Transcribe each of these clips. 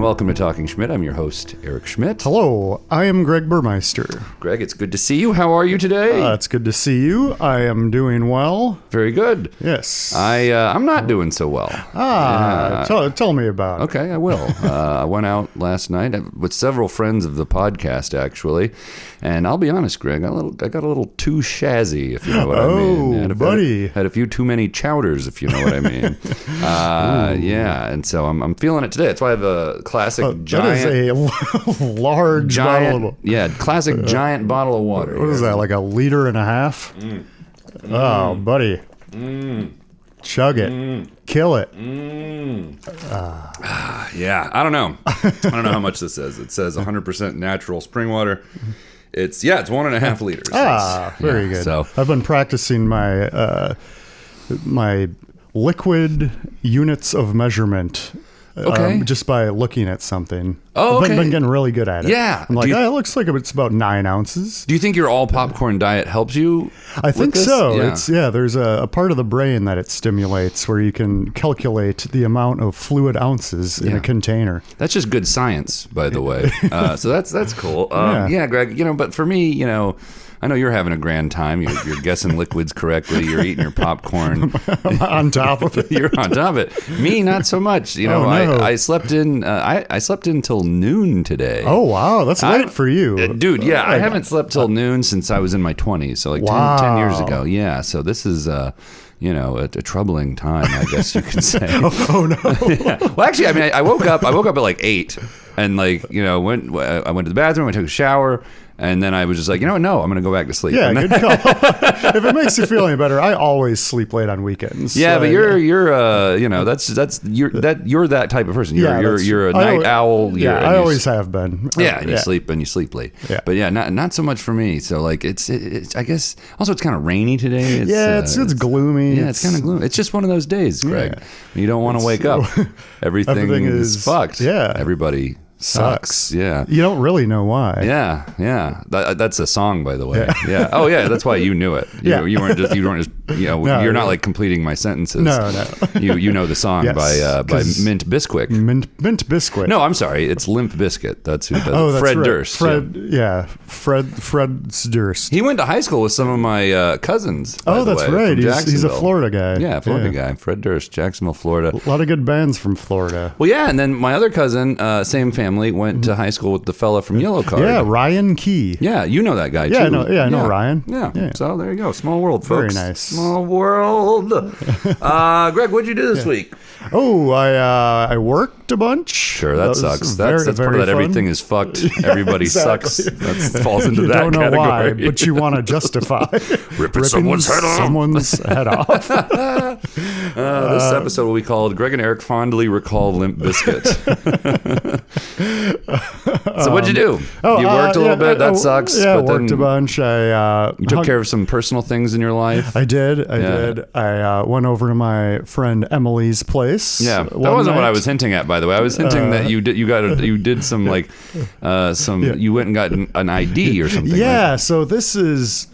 welcome to Talking Schmidt. I'm your host, Eric Schmidt. Hello, I am Greg Burmeister. Greg, it's good to see you. How are you today? It's good to see you. I am doing well. Very good. Yes. I'm not doing so well. Tell me about it. Okay, I will. I went out last night with several friends of the podcast, actually. And I'll be honest, Greg, I got a little too shazzy, if you know what I mean. Buddy. Had a few too many chowders, if you know what I mean. Yeah, and so I'm feeling it today. That's why I have a classic giant... That is a large bottle. Classic giant bottle of water. What is that, like a liter and a half? Oh, buddy. Chug it. Kill it. Yeah, I don't know. I don't know how much this is. It says 100% natural spring water. It's 1.5 liters. Very good. So I've been practicing my my liquid units of measurement. Just by looking at something. I've been getting really good at it. Yeah. I'm like, it looks like it's about 9 ounces. Do you think your all popcorn diet helps you? I think this? so. Yeah. There's a part of the brain that it stimulates where you can calculate the amount of fluid ounces in a container. That's just good science, by the way. So that's cool. Yeah, Greg, but for me, I know you're having a grand time. You're guessing liquids correctly. You're eating your popcorn. I'm on top of it. You're on top of it. Me, not so much. No. I slept in. I slept in till noon today. Oh wow, that's late for you, dude. Yeah, I haven't slept till noon since I was in my 20s. So like 10 years ago. Yeah. So this is a troubling time, I guess you could say. Oh no. Yeah. Well, actually, I mean, I woke up at like 8, and I went to the bathroom. I took a shower. And then I was just like, no, I'm going to go back to sleep. Yeah, good call. If it makes you feel any better, I always sleep late on weekends. Yeah, but you're that type of person. You're a night owl. I always have been. Yeah, and you sleep late. Yeah. But yeah, not so much for me. So like it's I guess also it's kind of rainy today. It's gloomy. Yeah, it's kind of gloomy. It's just one of those days, Greg. Yeah. You don't want to wake up. Everything is fucked. Yeah. Everybody sucks. Yeah. You don't really know why. Yeah. That's a song, by the way. Yeah. Oh yeah, that's why you knew it. You weren't just you're not like completing my sentences. No. You know the song by Mint Bizkit. Mint Bizkit. No, I'm sorry. It's Limp Bizkit. That's who does it. That's Fred right. Durst. Fred Durst. He went to high school with some of my cousins. That's right. He's a Florida guy. Yeah, Florida guy. Fred Durst, Jacksonville, Florida. A lot of good bands from Florida. Well, yeah, and then my other cousin, same family, went to high school with the fella from Yellow Card. Yeah, Ryan Key. Yeah, you know that guy too. I know Ryan. Yeah. So there you go. Small world, folks. Very nice. Small world. Greg, what'd you do this week? Oh, I worked a bunch. Sure, that sucks. That's part of that. Everything is fucked. Everybody sucks. That falls into that category. You don't know why, but you want to justify ripping someone's head off. This episode will be called "Greg and Eric Fondly Recall Limp Bizkit." So what'd you do? You worked a little bit. That sucks. Yeah, I but worked a bunch. You took care of some personal things in your life. I did. I went over to my friend Emily's place. Yeah, that wasn't what I was hinting at, by the way. I was hinting that you did some you went and got an ID or something. Yeah. Right? So this is.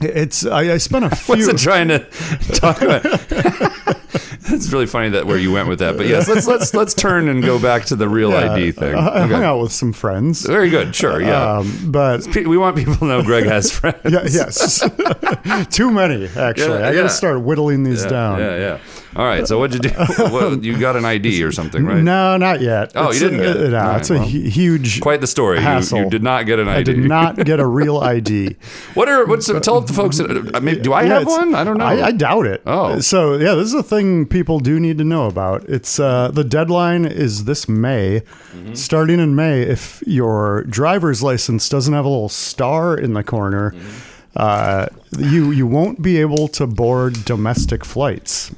I spent a few. I wasn't trying to talk about. It's really funny that where you went with that, but yes, let's turn and go back to the real ID thing. I hung out with some friends. Very good, sure, yeah. But we want people to know Greg has friends. Yes, too many actually. I got to start whittling these down. Yeah. All right, so what'd you do? You got an ID or something, right? No, not yet. Oh, you didn't get it? No, it's a huge. Quite the story. You did not get an ID. I did not get a real ID. Tell the folks. Do I have one? I don't know. I doubt it. Oh, so this is a thing people do need to know about. It's the deadline is this May. Mm-hmm. Starting in May, if your driver's license doesn't have a little star in the corner, you won't be able to board domestic flights.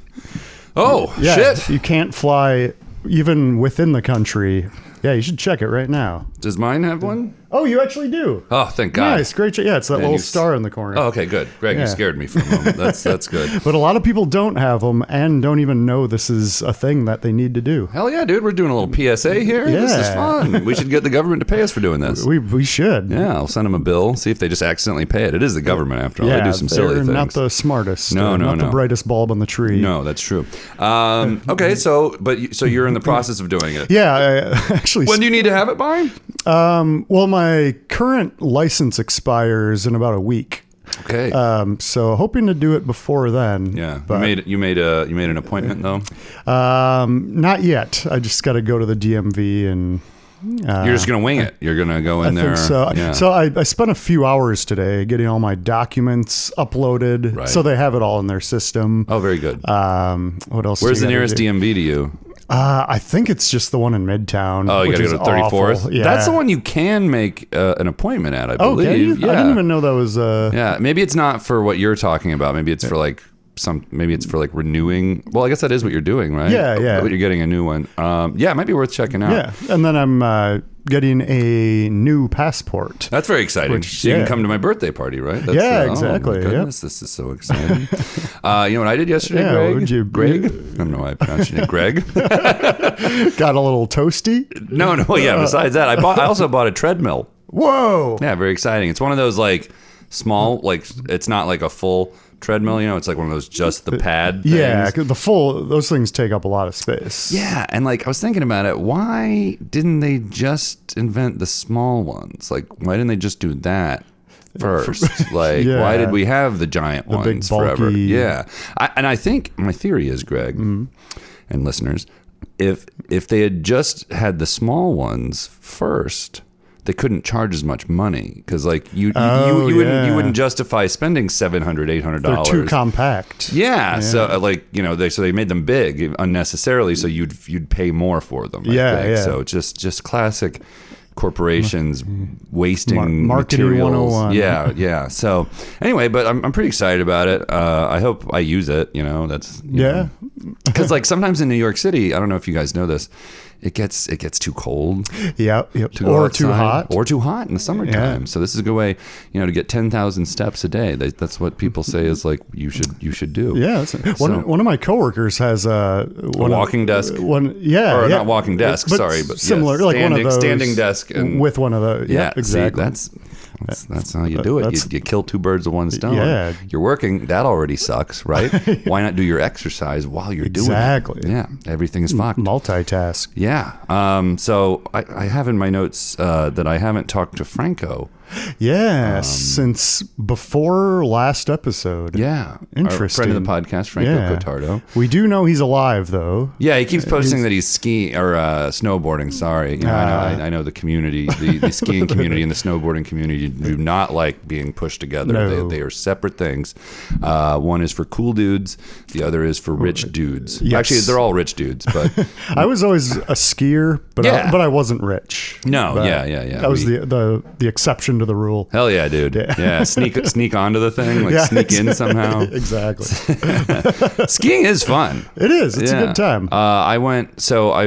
Oh, yeah, shit. You can't fly even within the country. Yeah, you should check it right now. Does mine have one? Oh, you actually do. Oh, thank God. Nice, great. Yeah, it's that Man, little star in the corner. Oh, okay, good. Greg, you scared me for a moment. That's good. But a lot of people don't have them and don't even know this is a thing that they need to do. Hell yeah, dude. We're doing a little PSA here. Yeah. This is fun. We should get the government to pay us for doing this. We should. Yeah, I'll send them a bill, see if they just accidentally pay it. It is the government, after all. They do some silly things. Not the smartest. No. Not the brightest bulb on the tree. No, that's true. Okay, so you're in the process of doing it. Yeah, actually. When do you need to have it by? Well, my current license expires in about a week. Okay. So hoping to do it before then. Yeah. But You made an appointment though? not yet. I just got to go to the DMV and. You're just gonna wing it. You're gonna go in there. Think so. Yeah. So I spent a few hours today getting all my documents uploaded, Right. so they have it all in their system. Oh, very good. What else? Where's do the you gotta nearest do? DMV to you? I think it's just the one in Midtown. Oh, you which gotta is go to 34th. awful. Yeah. That's the one you can make an appointment at, I Oh, believe. can you? Yeah. I didn't even know that was. Yeah, maybe it's not for what you're talking about. Maybe it's for like renewing. Well, I guess that is what you're doing, right? Yeah. But you're getting a new one. Yeah, it might be worth checking out. Yeah, and then I'm getting a new passport. That's very exciting. So you can come to my birthday party, right? That's, Yeah, Oh exactly, my goodness, this is so exciting. You know what I did yesterday, Yeah, Greg? what did you- Greg? I don't know why I pronounced your name Greg. Got a little toasty. No. Yeah. Besides that, I also bought a treadmill. Whoa. Yeah, very exciting. It's one of those like small, like it's not like a full treadmill. You know, it's like one of those just the pad things. Yeah, 'cause those things take up a lot of space. Yeah, and like I was thinking about it, why didn't they just invent the small ones? Like, why didn't they just do that first? Like, Yeah. why did we have the giant big, ones forever? bulky- Yeah, I think my theory is, Greg, and listeners, if they had just had the small ones first, they couldn't charge as much money because like you wouldn't justify spending $700, $800. They're too compact. Yeah, so like they made them big unnecessarily, so you'd pay more for them. I Yeah, think. yeah. So just classic corporations wasting Marketing materials. 101. Yeah. So anyway, but I'm pretty excited about it. I hope I use it. That's because like sometimes in New York City, I don't know if you guys know this. It gets too cold. Yep. To go Or outside, too hot. or too hot in the summertime. Yeah. So this is a good way, to get 10,000 steps a day. That's what people say is like you should do. Yeah. One of my coworkers has a walking desk. Not walking desk. Sorry, but similar, yes, like one of those standing desk and with one of those. Yeah, exactly. See, that's how you do it. You kill two birds with one stone. Yeah. You're working. That already sucks, right? Why not do your exercise while you're doing it? Exactly. Yeah. Everything is fucked. Multitask. Yeah. So I have in my notes that I haven't talked to Franco. Yeah, since before last episode. Yeah. Interesting. Our friend of the podcast, Franco Cotardo. We do know he's alive, though. Yeah, he keeps posting that he's skiing or snowboarding. Sorry, I know the community, the skiing community and the snowboarding community do not like being pushed together. No. They are separate things. One is for cool dudes, the other is for rich dudes. Yes. Actually, they're all rich dudes, but I was always a skier, but I wasn't rich. No, But yeah. That was the exception to the rule. Hell yeah, dude. Yeah, sneak onto the thing, like sneak in somehow. Exactly. Skiing is fun. It is. It's a good time. I went. So I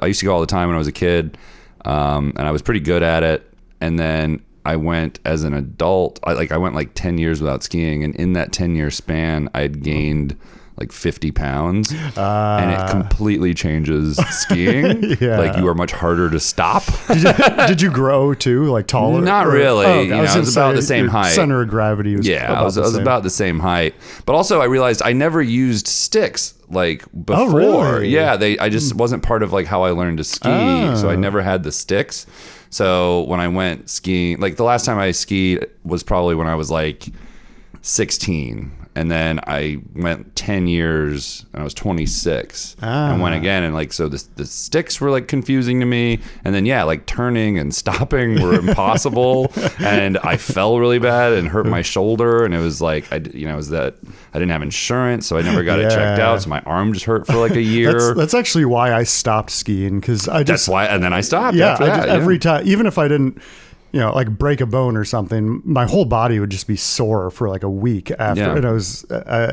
used to go all the time when I was a kid, and I was pretty good at it. And then I went as an adult. I went like 10 years without skiing, and in that 10-year span, I had gained like 50 pounds, and it completely changes skiing. Yeah. Like you are much harder to stop. Did you grow too, like taller? Not really. Okay. I was about the same height. Center of gravity was I was about the same height. But also I realized I never used sticks like before. Oh, really? Yeah, I just wasn't part of like how I learned to ski. So I never had the sticks. So when I went skiing, like the last time I skied was probably when I was like 16. And then I went 10 years and I was 26 and went again. And like, so the sticks were like confusing to me. And then, like turning and stopping were impossible. And I fell really bad and hurt my shoulder. And it was like, I didn't have insurance. So I never got it checked out. So my arm just hurt for like a year. That's actually why I stopped skiing. Cause that's why. And then I stopped. Yeah. After that, every time, even if I didn't like break a bone or something, my whole body would just be sore for like a week after. Yeah. And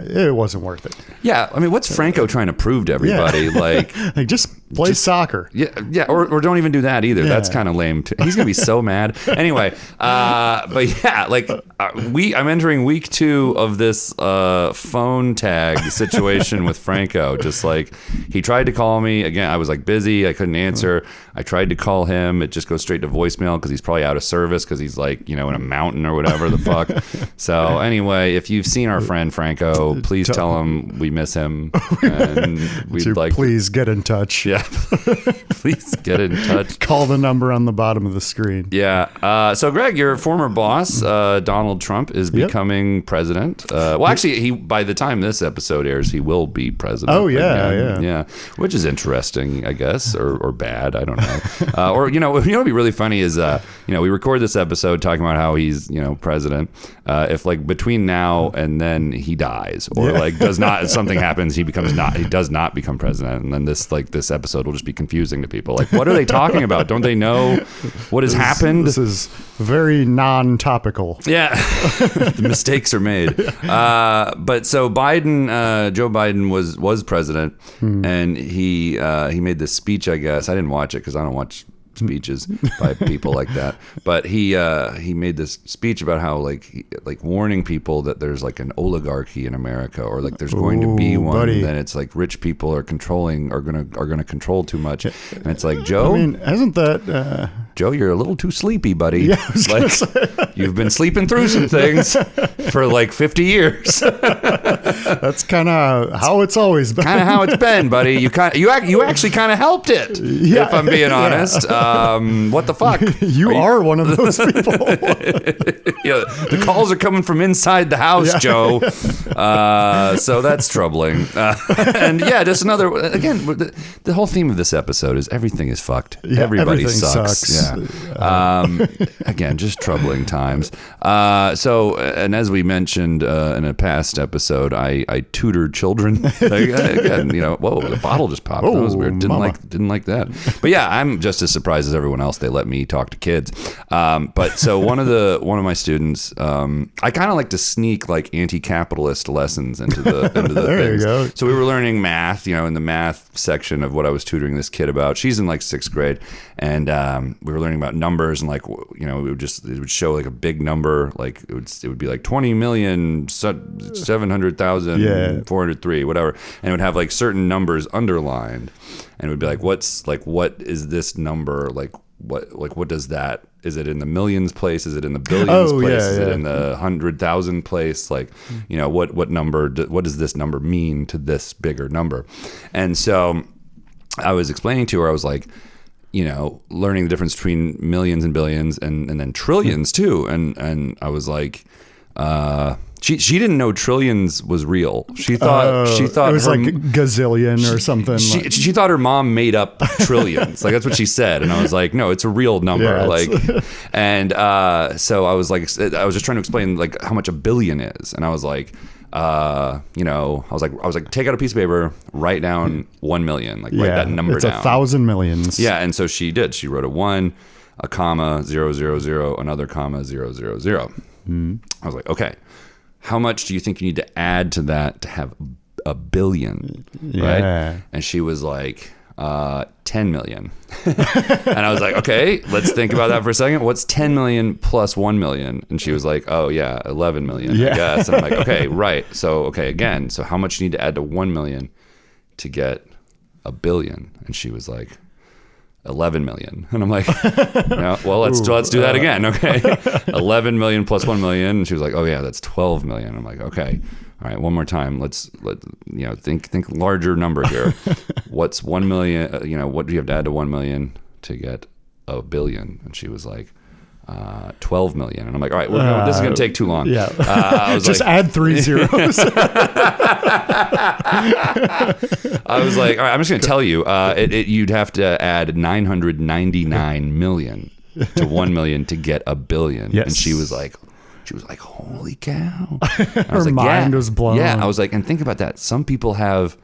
it wasn't worth it. Yeah. I mean, what's Franco trying to prove to everybody? Yeah. Like just play soccer. Yeah. Or don't even do that either. Yeah. That's kind of lame too. He's going to be so mad. Anyway. But yeah, like I'm entering week 2 of this phone tag situation with Franco. Just like he tried to call me again. I was like busy. I couldn't answer. I tried to call him. It just goes straight to voicemail because he's probably out of service because he's like, in a mountain or whatever the fuck. So anyway, if you've seen our friend Franco, please tell him we miss him. And we'd like, please get in touch. Yeah. Please get in touch. Call the number on the bottom of the screen. Yeah. So Greg, your former boss, Donald Trump, is becoming president. Well, actually, by the time this episode airs, he will be president. Oh, yeah. Again. Yeah. Which is interesting, I guess, or bad. I don't know. Or, what'd be really funny is, we record this episode talking about how he's, president. If like between now and then he dies, or like something happens, he does not become president, and then this episode will just be confusing to people. Like, what are they talking about? Don't they know what has happened? This is very non-topical. Yeah, the mistakes are made. But so Joe Biden was president, and he made this speech. I guess I didn't watch it because I don't watch speeches by people like that, but he made this speech about how like warning people that there's like an oligarchy in America, or like there's going to be one, buddy. and it's like rich people are gonna control too much, and it's like, Joe, I mean, hasn't that Joe, you're a little too sleepy, buddy. Yeah, I was gonna say. You've been sleeping through some things for like 50 years. That's kind of how it's always been. Kind of how it's been, buddy. You actually kind of helped it, if I'm being honest. What the fuck? You are one of those people. Yeah, the calls are coming from inside the house, Joe. So that's troubling. And yeah, just another, again, the whole theme of this episode is everything is fucked. Yeah, Everybody everything sucks. Yeah. Again, just troubling times. So, and as we mentioned in a past episode, I tutored children. Again, whoa, the bottle just popped. That was weird. Didn't like that. But yeah, I'm just as surprised as everyone else. They let me talk to kids. But so one of my students, I kind of like to sneak like anti-capitalist lessons into the there things. You go. So we were learning math, in the math section of what I was tutoring this kid about. She's in like 6th grade, and we were learning about numbers, and like it would show like a big number, like it would be like 20,700,000 403, whatever, and it would have like certain numbers underlined, and it would be like, what is this number, like what does that, is it in the millions place, is it in the billions place, is it in the 100,000 place, like what number what does this number mean to this bigger number? And so I was explaining to her, I was like, learning the difference between millions and billions and then trillions too, and I was like, she didn't know trillions was real. She thought it was like gazillion or something. She thought her mom made up trillions. Like that's what she said, and I was like, no, it's a real number. Yeah, and so I was just trying to explain like how much a billion is, and I was like, I was like, take out a piece of paper, write down 1 million, like write that number down. It's 1,000 millions. Yeah, and so she did. She wrote a 1, a comma, 000, another comma, 000. I was like, okay, how much do you think you need to add to that to have a billion? Yeah. Right? And she was like, 10 million. And I was like, okay, let's think about that for a second. What's 10 million plus 1 million? And she was like, oh yeah, 11 million, I guess. And I'm like, okay, right. So how much you need to add to 1 million to get a billion? And she was like, 11 million. And I'm like, well, let's do that again. Okay. 11 million plus 1 million. And she was like, oh yeah, that's 12 million. I'm like, okay. All right, one more time. Let's think larger number here. What's 1 million? What do you have to add to 1 million to get a billion? And she was like, 12 million. And I'm like, all right, this is going to take too long. Yeah. I was just add 3 zeros. I was like, all right, I'm just going to tell you, you'd have to add 999 million to 1 million to get a billion. Yes. And she was like, holy cow. Her mind was blown. Yeah, I was like, and think about that. Some people have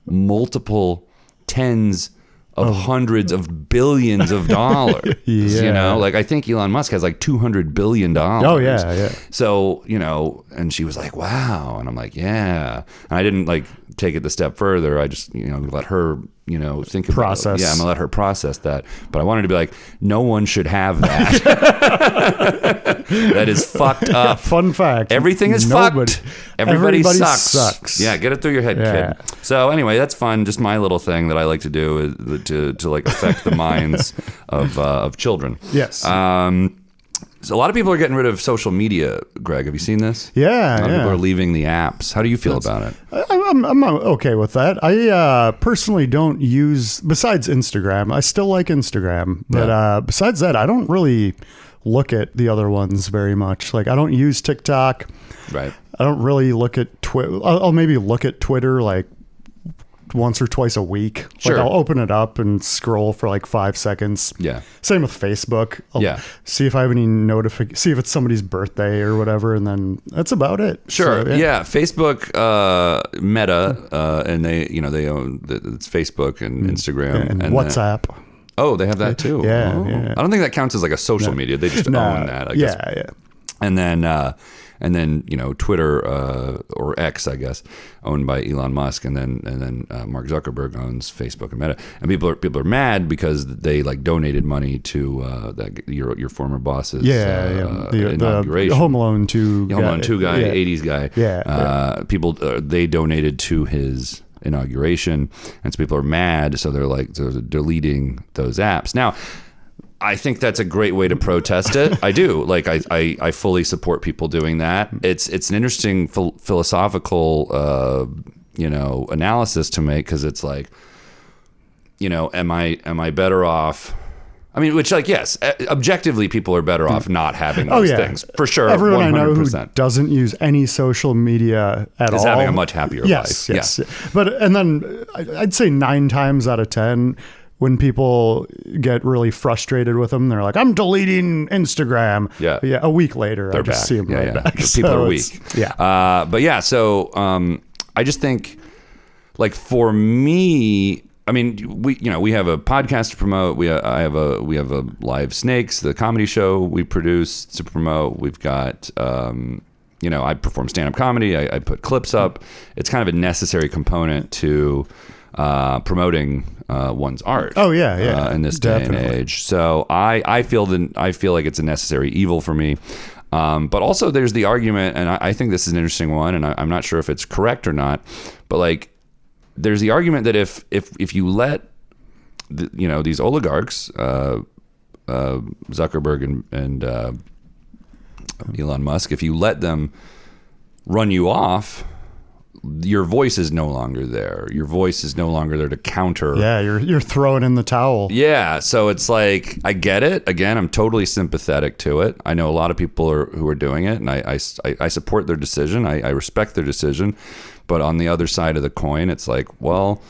multiple tens of hundreds of billions of dollars. You know, like I think Elon Musk has like $200 billion. Oh yeah. So, you know, and she was like, wow. And I'm like, yeah. And I didn't like take it the step further. I just, you know, let her, you know, think about process. Yeah, I'm gonna let her process that. But I wanted to be like, no one should have that. That is fucked up. Fun fact. Everything is fucked. Everybody sucks. Yeah, get it through your head, kid. So anyway, that's fun. Just my little thing that I like to do is to like affect the minds of children. Yes. So a lot of people are getting rid of social media, Greg. Have you seen this? Yeah. A lot of people are leaving the apps. How do you feel about it? I'm okay with that. I personally don't use, besides Instagram, I still like Instagram. But besides that, I don't really look at the other ones very much. Like I don't use TikTok. Right. I don't really look at Twitter. I'll maybe look at Twitter like once or twice a week. Sure. Like I'll open it up and scroll for like 5 seconds. Yeah. Same with Facebook. I'll see if I have any see if it's somebody's birthday or whatever, and then that's about it. Sure. So, yeah. Facebook, Meta, and they own it's Facebook and Instagram and WhatsApp. Oh, they have that too. Yeah, oh. yeah. I don't think that counts as like a social media. They just own that. I guess. Yeah. And then you know Twitter or X, I guess, owned by Elon Musk, and then Mark Zuckerberg owns Facebook and Meta. And people are mad because they like donated money to your former boss's inauguration. The Home Alone 2 guy, 80s guy. People they donated to his inauguration, and so people are mad. So they're deleting those apps now. I think that's a great way to protest it. I do. Like, I fully support people doing that. It's an interesting philosophical, analysis to make, because it's like, you know, am I better off? I mean, which, like, yes, objectively, people are better off not having those things, for sure. Everyone 100%. I know who doesn't use any social media at all is having a much happier life. Yes. But, and then I'd say 9 times out of 10, when people get really frustrated with them, they're like, I'm deleting Instagram. Yeah. A week later, they're I just back. see them back. People are weak. So I just think, like, for me, I mean, we have a podcast to promote. We have a Live Snakes, the comedy show we produce to promote. We've got, I perform stand-up comedy. I put clips up. It's kind of a necessary component to promoting one's art. Oh yeah. In this day and age. So I feel like it's a necessary evil for me. But also there's the argument, and I think this is an interesting one, and I'm not sure if it's correct or not, but like there's the argument that if you let these oligarchs, Zuckerberg and Elon Musk, if you let them run you off, your voice is no longer there. Your voice is no longer there to counter. Yeah, you're throwing in the towel. Yeah, so it's like, I get it. Again, I'm totally sympathetic to it. I know a lot of people who are doing it, and I support their decision. I respect their decision. But on the other side of the coin, it's like, well,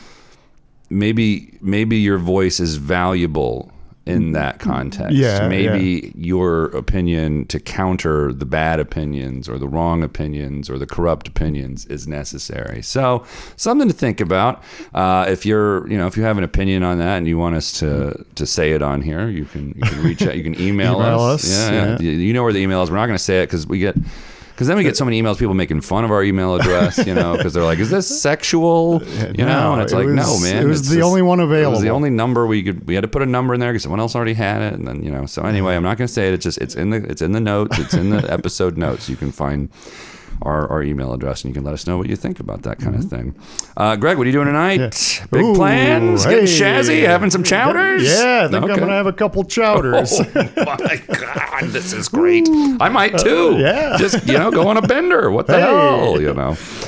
maybe your voice is valuable in that context. Maybe your opinion to counter the bad opinions or the wrong opinions or the corrupt opinions is necessary. So something to think about. If you have an opinion on that and you want us to say it on here, you can reach out. You can email us. Yeah. You know where the email is. We're not going to say it because then we get so many emails, people making fun of our email address, because they're like, is this sexual? And it's like, no, man. It was the only one available. It was the only number we had to put a number in there because someone else already had it. And then, so anyway, I'm not going to say it. It's in the notes. It's in the episode notes. You can find our email address, and you can let us know what you think about that kind of thing. Greg, what are you doing tonight? Yeah. Big plans? Getting shazzy? Having some chowders? Yeah, I think I'm going to have a couple chowders. Oh my God, this is great. I might too. Yeah. Just, go on a bender. What the hell,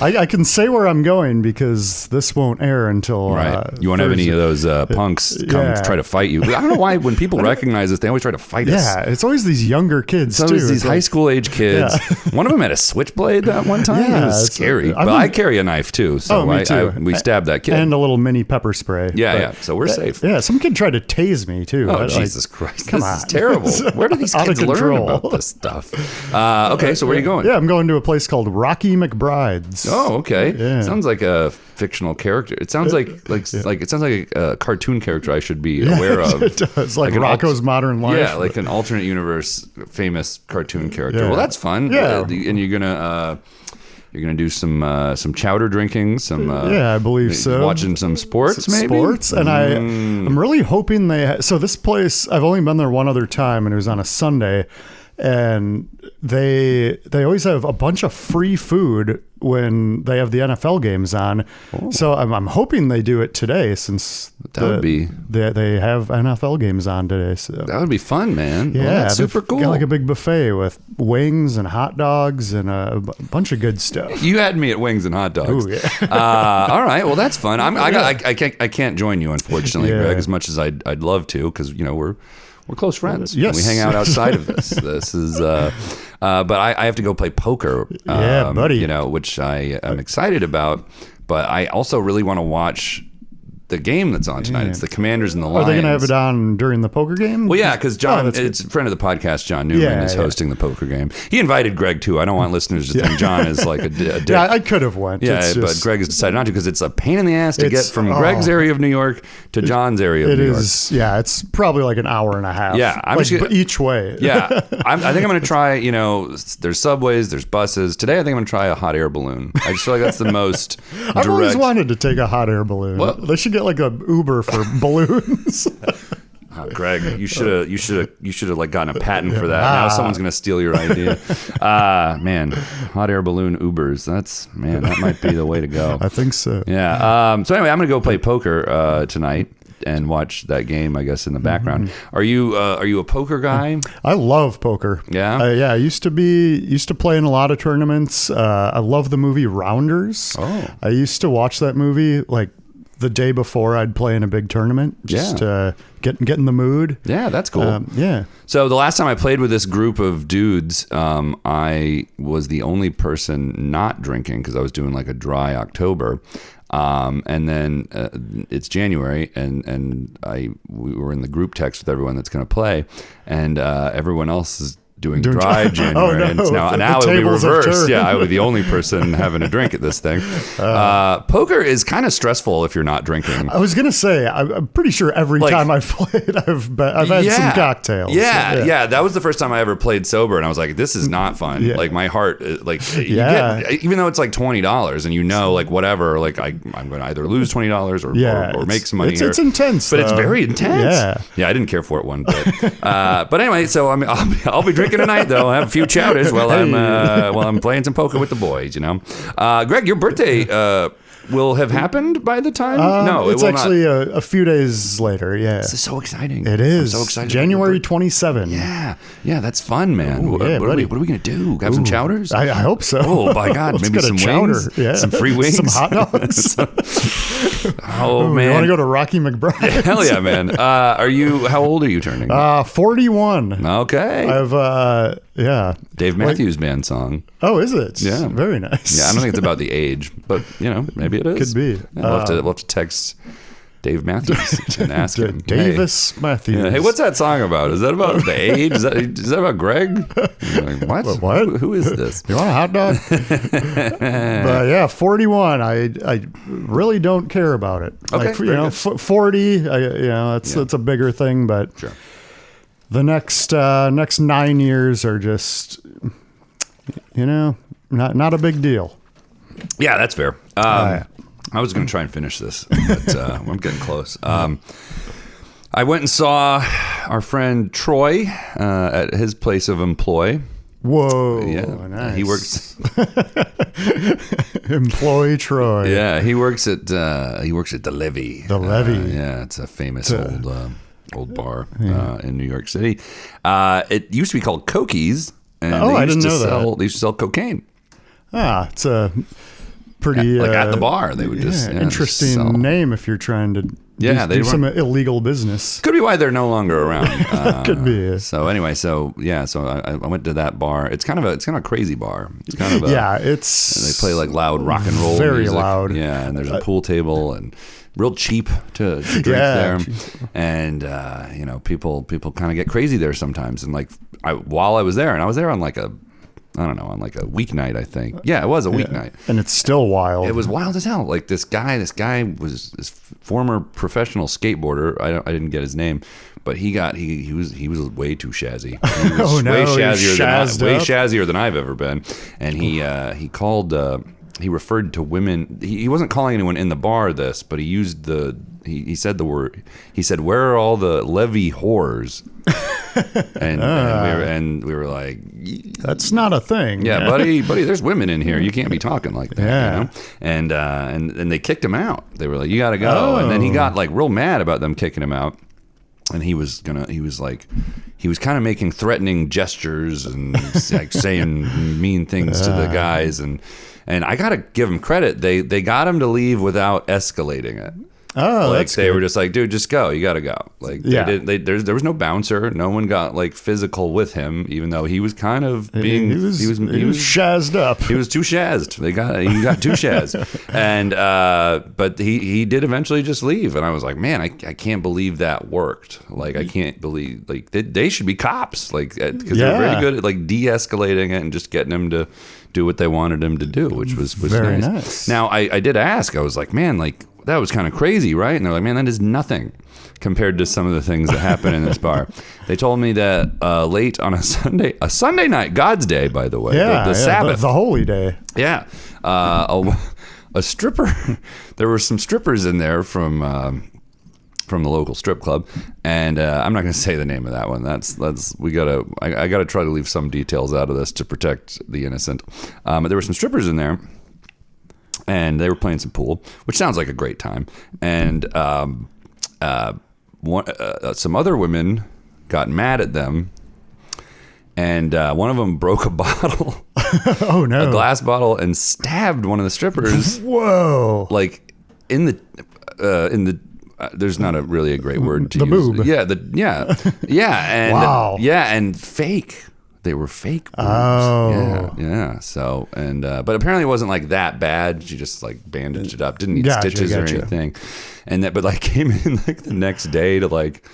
I can say where I'm going because this won't air until right. You won't have any of those punks come try to fight you. I don't know why when people recognize us, they always try to fight us. Yeah, it's always these younger kids too. These high school age kids. Yeah. One of them had a switchblade that one time. Yeah, it was scary. But I carry a knife too, so me too. we stabbed that kid. And a little mini pepper spray. Yeah. So we're safe. Yeah, some kid tried to tase me too. Oh, Jesus Christ. This is terrible. Where do these kids learn about this stuff? Okay, so where are you going? Yeah, I'm going to a place called Rocky McBride's. Oh, okay. Yeah. Sounds like a fictional character. It sounds like it sounds like a cartoon character I should be aware of. It does, like Rocco's Modern Life. Yeah, like an alternate universe famous cartoon character. Yeah. Well, that's fun. Yeah. And you're gonna do some chowder drinking, some I believe so. Watching some sports, maybe. Sports, and I'm really hoping so this place, I've only been there one other time, and it was on a Sunday, and they always have a bunch of free food when they have the NFL games on. Oh. So I'm hoping they do it today, since they have NFL games on today. So that would be fun, man. Yeah, well, that's super cool. Got like a big buffet with wings and hot dogs and a bunch of good stuff. You had me at wings and hot dogs. Ooh, yeah. All right, well that's fun. I can't join you, unfortunately, Greg, as much as I'd love to, because we're close friends. Yes. We hang out outside of this. This is, but I have to go play poker. Yeah, buddy. Which I am excited about. But I also really want to watch the game that's on tonight. It's the Commanders and the Lions. Are they going to have it on during the poker game? Well, yeah, because John, it's a friend of the podcast, John Newman, is hosting the poker game. He invited Greg too. I don't want listeners to think John is like a dick. Yeah, I could have went. Yeah, but Greg has decided not to, because it's a pain in the ass to get from Greg's area of New York to John's area of New York. It is. Yeah, it's probably like an hour and a half. Yeah, each way. Yeah, I think I'm going to try. There's subways, there's buses. Today, I think I'm going to try a hot air balloon. I just feel like that's the most. I've always wanted to take a hot air balloon. They should get like a Uber for balloons. Greg, you should have like gotten a patent for that. Now someone's gonna steal your idea. Man, hot air balloon Ubers. That might be the way to go. I think so. Yeah. So anyway, I'm gonna go play poker tonight and watch that game, I guess, in the background. Are you a poker guy? I love poker. Yeah. I used to play in a lot of tournaments. I love the movie Rounders. Oh. I used to watch that movie like the day before I'd play in a big tournament, just get in the mood. Yeah, that's cool. Yeah. So the last time I played with this group of dudes, I was the only person not drinking, because I was doing like a dry October. And then it's January, and we were in the group text with everyone that's going to play, and everyone else is doing dry January. Oh, no. And now it'll be reversed. Yeah, I would be the only person having a drink at this thing. Poker is kind of stressful if you're not drinking. I was gonna say, I'm pretty sure every time I've played, I've had some cocktails. Yeah. That was the first time I ever played sober, and I was like, this is not fun. Yeah. Like my heart, even though it's like $20, and like whatever, like I'm going to either lose $20 or make some money. It's intense, but it's very intense. Yeah, I didn't care for it one bit. But anyway, so I'll be drinking tonight, though. I'll have a few chowders while I'm playing some poker with the boys. Greg, your birthday will have happened by the time. No, it's actually a few days later. Yeah, this is so exciting. It is. I'm so excited. January 27. Yeah, that's fun, man. Ooh, what are we gonna do? Have some chowders? I hope so. Oh my God, maybe some wings, some free wings, some hot dogs. Oh man, you want to go to Rocky McBride? Hell yeah, man. How old are you turning? 41. Okay. I've Dave Matthews Band song. Oh, is it? Yeah, very nice. Yeah, I don't think it's about the age, but maybe it is. Could be. Yeah, we'll have to text Dave Matthews and ask him. Davis Matthews. Yeah, hey, what's that song about? Is that about the age? Is that about Greg? Like, what? Who is this? You want a hot dog? But yeah, 41. I really don't care about it. Okay, like, 40. That's a bigger thing, but sure. The next 9 years are just not a big deal. Yeah, that's fair. I was going to try and finish this, but I'm getting close. I went and saw our friend Troy at his place of employ. Whoa! Yeah, nice. He works. Employee Troy. Yeah, he works at the Levy. The Levy. Yeah, it's a famous old bar in New York City. It used to be called Cokies, and I didn't know that. They used to sell cocaine. It's a pretty at the bar. They would just interesting name if you're trying to do some illegal business. Could be why they're no longer around. Could be. So anyway, so I went to that bar. It's kind of a crazy bar. It's kind of they play like loud rock and roll very music. Loud. Yeah, and there's a pool table and real cheap to drink there. And people kind of get crazy there sometimes. And while I was there, and I was there on like a I don't know, on like a weeknight, I think. Yeah, it was a weeknight. And it's still wild. It was wild as hell. Like this guy was this former professional skateboarder. I didn't get his name, but he was way too shazzy. He was way shazzier than I've ever been. And he called he referred to women. He wasn't calling anyone in the bar this, but he used he said the word. He said, "Where are all the levy whores?" and we were like, that's not a thing. Yeah, buddy, there's women in here. You can't be talking like that. Yeah. You know? And they kicked him out. They were like, you got to go. And then he got like real mad about them kicking him out. And he was kind of making threatening gestures and like saying mean things to the guys. And I got to give him credit. They got him to leave without escalating it. Oh, like that's they good. were just like, dude, just go. You got to go. Like, there was no bouncer. No one got like physical with him, even though he was kind of being. He was shazzed up. He was too shazzed. He got too shazzed, and but he did eventually just leave. And I was like, man, I can't believe that worked. Like, I can't believe like they should be cops. Like, because they're very good at like de-escalating it and just getting him to do what they wanted him to do, which was very nice. Now I did ask. I was like, man, like. That was kind of crazy, right? And they're like, man, that is nothing compared to some of the things that happen in this bar. They told me that late on a Sunday night, God's Day, by the way, the Sabbath. The holy day. Yeah. A stripper, there were some strippers in there from the local strip club. And I'm not going to say the name of that one. I got to try to leave some details out of this to protect the innocent. But there were some strippers in there. And they were playing some pool, which sounds like a great time. And some other women got mad at them, and one of them broke a bottle, oh no, a glass bottle, and stabbed one of the strippers. Whoa! Like in the. There's not really a great word to the use. boob. Yeah, and wow. Yeah, and fake. They were fake boobs. Oh. Yeah. So, but apparently it wasn't like that bad. She just like bandaged it up. Didn't need stitches or anything. But like came in like the next day to like,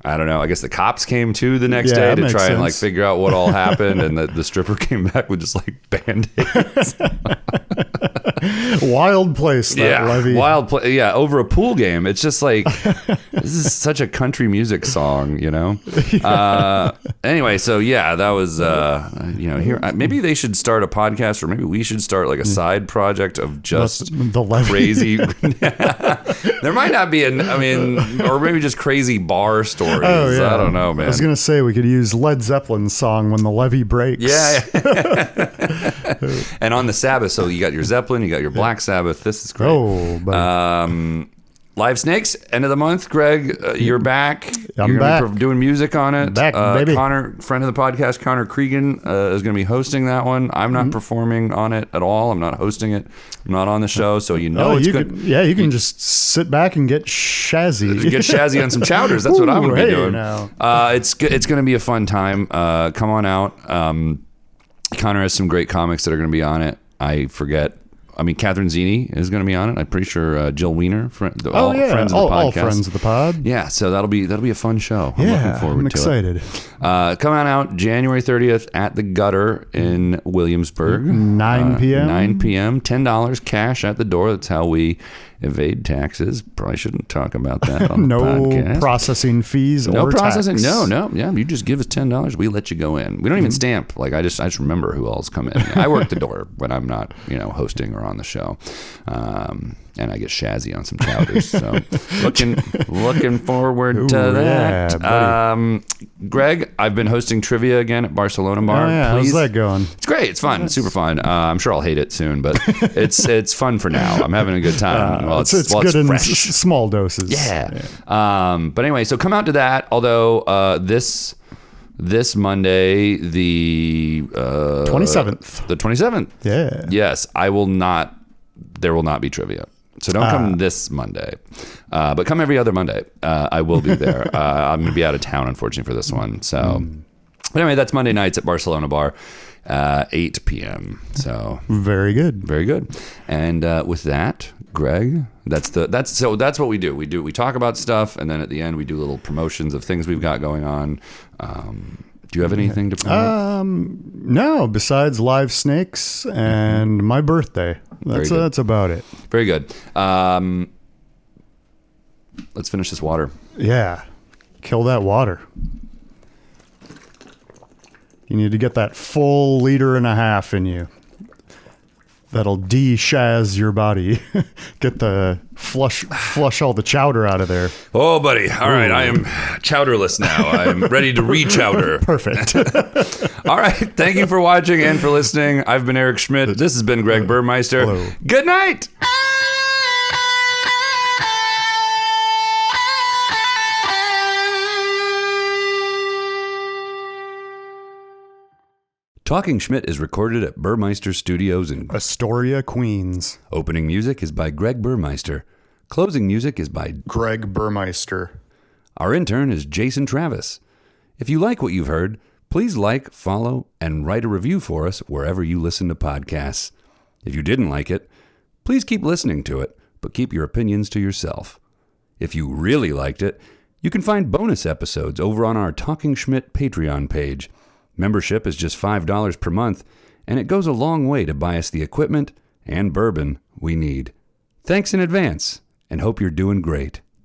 I don't know. I guess the cops came too the next day to try and like figure out what all happened. And the stripper came back with just like Band-Aids. Wild place, that levy. Wild place. Yeah, over a pool game. It's just like, this is such a country music song, you know? Anyway, so yeah, that was, here. Maybe they should start a podcast, or maybe we should start like a side project of just the levy. Crazy. There might not be or maybe just crazy bar stories. Oh, yeah. I don't know, man. I was going to say we could use Led Zeppelin's song When the Levee Breaks. Yeah. And on the Sabbath, so you got your Zeppelin, you got your Black Sabbath. This is great. Oh, buddy. Live Snakes, end of the month. Greg, you're back. I'm back. Doing music on it. Back, baby. Connor, friend of the podcast, Connor Cregan, is going to be hosting that one. I'm not performing on it at all. I'm not hosting it. I'm not on the show, so it's good. You can just sit back and get shazzy. Get shazzy on some chowders. That's what I'm going to be doing. Now. It's going to be a fun time. Come on out. Connor has some great comics that are going to be on it. I forget. Catherine Zini is going to be on it. I'm pretty sure Jill Wiener, friends of the podcast. All friends of the pod. Yeah, so that'll be a fun show. I'm looking forward I'm excited. Come on out January 30th at the Gutter in Williamsburg. 9 p.m. 9 p.m. $10 cash at the door. That's how we evade taxes. Probably shouldn't talk about that on the podcast. No processing fees no or processing. tax. No. Yeah, you just give us $10. We let you go in. We don't even stamp. Like I just remember who all's come in. I work the door when I'm not hosting or on the show. And I get shazzy on some chowders. So looking forward to that. Yeah, Greg, I've been hosting trivia again at Barcelona Bar. Oh, yeah. Please. How's that going? It's great. It's fun. It's super fun. I'm sure I'll hate it soon, but it's fun for now. I'm having a good time. It's good in small doses. Yeah. But anyway, so come out to that. Although this Monday, the 27th. The 27th. Yeah. Yes, I will not. There will not be trivia. So don't come this Monday, but come every other Monday. I will be there. I'm going to be out of town, unfortunately, for this one. So, but anyway, that's Monday nights at Barcelona Bar, 8 p.m. So very good, very good. And with that, Greg, that's what we do. We talk about stuff, and then at the end we do little promotions of things we've got going on. Do Do you have anything to promote? No, besides live snakes and my birthday. That's about it. Very good. Let's finish this water. Yeah. Kill that water. You need to get that full 1.5 liters in you. That'll de-shaz your body. Get the flush all the chowder out of there. Oh, buddy. All right. I am chowderless now. I'm ready to re-chowder. Perfect. All right. Thank you for watching and for listening. I've been Eric Schmidt. This has been Greg Burmeister. Hello. Good night. Talking Schmidt is recorded at Burmeister Studios in Astoria, Queens. Opening music is by Greg Burmeister. Closing music is by Greg Burmeister. Our intern is Jason Travis. If you like what you've heard, please like, follow, and write a review for us wherever you listen to podcasts. If you didn't like it, please keep listening to it, but keep your opinions to yourself. If you really liked it, you can find bonus episodes over on our Talking Schmidt Patreon page. Membership is just $5 per month, and it goes a long way to buy us the equipment and bourbon we need. Thanks in advance, and hope you're doing great.